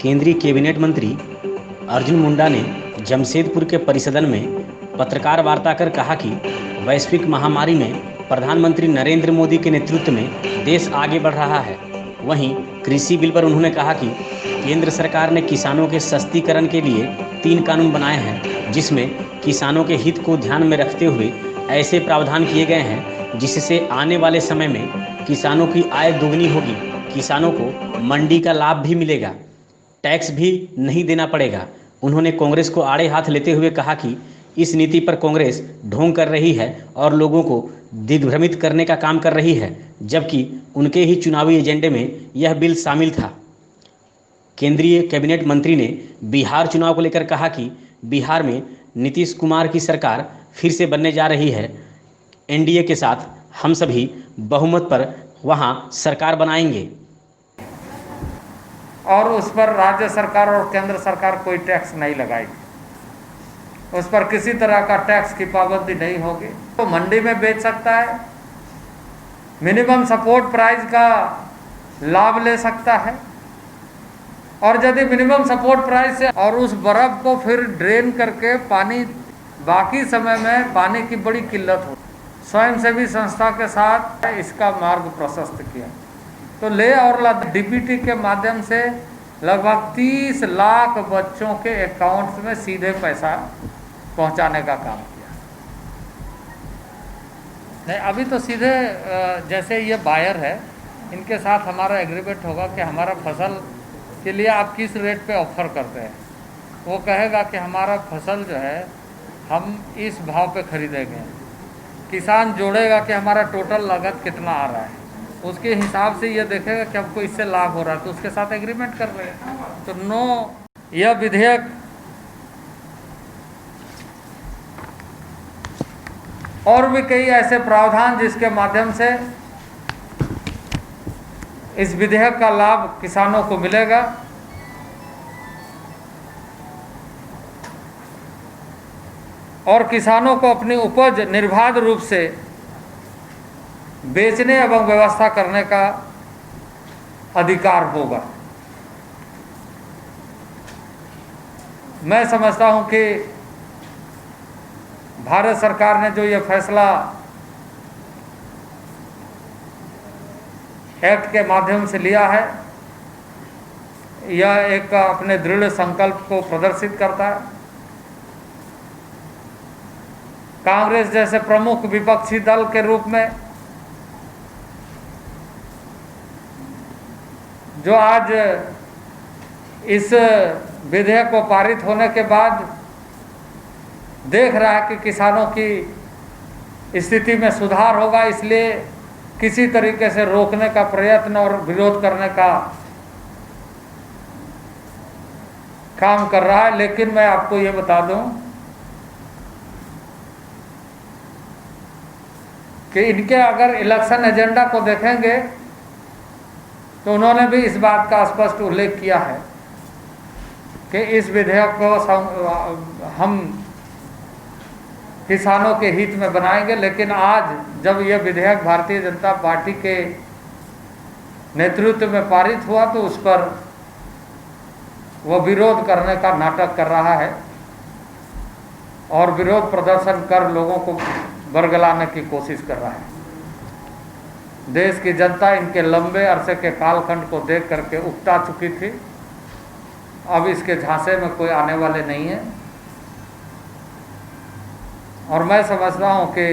केंद्रीय कैबिनेट मंत्री अर्जुन मुंडा ने जमशेदपुर के परिसदन में पत्रकार वार्ता कर कहा कि वैश्विक महामारी में प्रधानमंत्री नरेंद्र मोदी के नेतृत्व में देश आगे बढ़ रहा है। वहीं कृषि बिल पर उन्होंने कहा कि केंद्र सरकार ने किसानों के सशक्तिकरण के लिए 3 कानून बनाए हैं, जिसमें किसानों के हित को ध्यान में रखते हुए ऐसे प्रावधान किए गए हैं जिससे आने वाले समय में किसानों की आय दोगुनी होगी, किसानों को मंडी का लाभ भी मिलेगा, टैक्स भी नहीं देना पड़ेगा। उन्होंने कांग्रेस को आड़े हाथ लेते हुए कहा कि इस नीति पर कांग्रेस ढोंग कर रही है और लोगों को दिग्भ्रमित करने का काम कर रही है, जबकि उनके ही चुनावी एजेंडे में यह बिल शामिल था। केंद्रीय कैबिनेट मंत्री ने बिहार चुनाव को लेकर कहा कि बिहार में नीतीश कुमार की सरकार फिर से बनने जा रही है। एनडीए के साथ हम सभी बहुमत पर वहां सरकार बनाएंगे और उस पर राज्य सरकार और केंद्र सरकार कोई टैक्स नहीं लगाएगी, उस पर किसी तरह का टैक्स की पाबंदी नहीं होगी। तो मंडी में बेच सकता है, मिनिमम सपोर्ट प्राइस का लाभ ले सकता है, और यदि मिनिमम सपोर्ट प्राइस से और उस बर्फ को फिर ड्रेन करके पानी, बाकी समय में पानी की बड़ी किल्लत हो, स्वयंसेवी संस्था के साथ इसका मार्ग प्रशस्त किया। तो ले और डीबीटी के माध्यम से लगभग 30 लाख बच्चों के अकाउंट्स में सीधे पैसा पहुंचाने का काम किया। नहीं, अभी तो सीधे जैसे ये बायर है, इनके साथ हमारा एग्रीमेंट होगा कि हमारा फसल के लिए आप किस रेट पे ऑफर करते हैं। वो कहेगा कि हमारा फसल जो है हम इस भाव पे खरीदेंगे, किसान जोड़ेगा कि हमारा टोटल लागत कितना आ रहा है, उसके हिसाब से ये देखेगा कि हमको इससे लाभ हो रहा है, तो उसके साथ एग्रीमेंट कर रहे हैं। तो नो, यह विधेयक और भी कई ऐसे प्रावधान जिसके माध्यम से इस विधेयक का लाभ किसानों को मिलेगा। और किसानों को अपनी उपज निर्बाध रूप से बेचने एवं व्यवस्था करने का अधिकार होगा। मैं समझता हूं कि भारत सरकार ने जो ये फैसला एक्ट के माध्यम से लिया है, यह एक अपने दृढ़ संकल्प को प्रदर्शित करता है। कांग्रेस जैसे प्रमुख विपक्षी दल के रूप में जो आज इस विधेयक को पारित होने के बाद देख रहा है कि किसानों की स्थिति में सुधार होगा, इसलिए किसी तरीके से रोकने का प्रयत्न और विरोध करने का काम कर रहा है। लेकिन मैं आपको ये बता दूं कि इनके अगर इलेक्शन एजेंडा को देखेंगे तो उन्होंने भी इस बात का स्पष्ट उल्लेख किया है कि इस विधेयक को हम किसानों के हित में बनाएंगे। लेकिन आज जब यह विधेयक भारतीय जनता पार्टी के नेतृत्व में पारित हुआ तो उस पर वो विरोध करने का नाटक कर रहा है और विरोध प्रदर्शन कर लोगों को बरगलाने की कोशिश कर रहा है। देश की जनता इनके लंबे अरसे के कालखंड को देख करके उकता चुकी थी। अब इसके झांसे में कोई आने वाले नहीं है। और मैं समझता हूं कि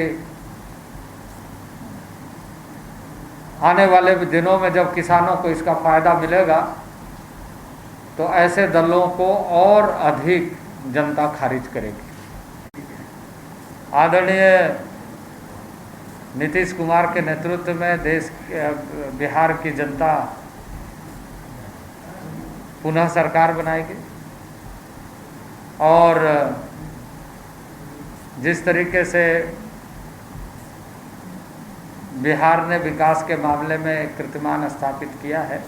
आने वाले दिनों में जब किसानों को इसका फायदा मिलेगा तो ऐसे दलों को और अधिक जनता खारिज करेगी। आदरणीय नीतीश कुमार के नेतृत्व में बिहार की जनता पुनः सरकार बनाएगी और जिस तरीके से बिहार ने विकास के मामले में कीर्तिमान स्थापित किया है,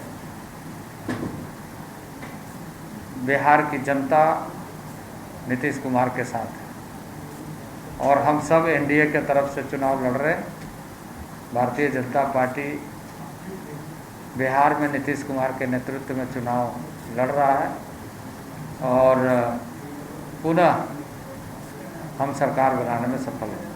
बिहार की जनता नीतीश कुमार के साथ है और हम सब एनडीए के तरफ से चुनाव लड़ रहे हैं। भारतीय जनता पार्टी बिहार में नीतीश कुमार के नेतृत्व में चुनाव लड़ रहा है और पुनः हम सरकार बनाने में सफल हैं।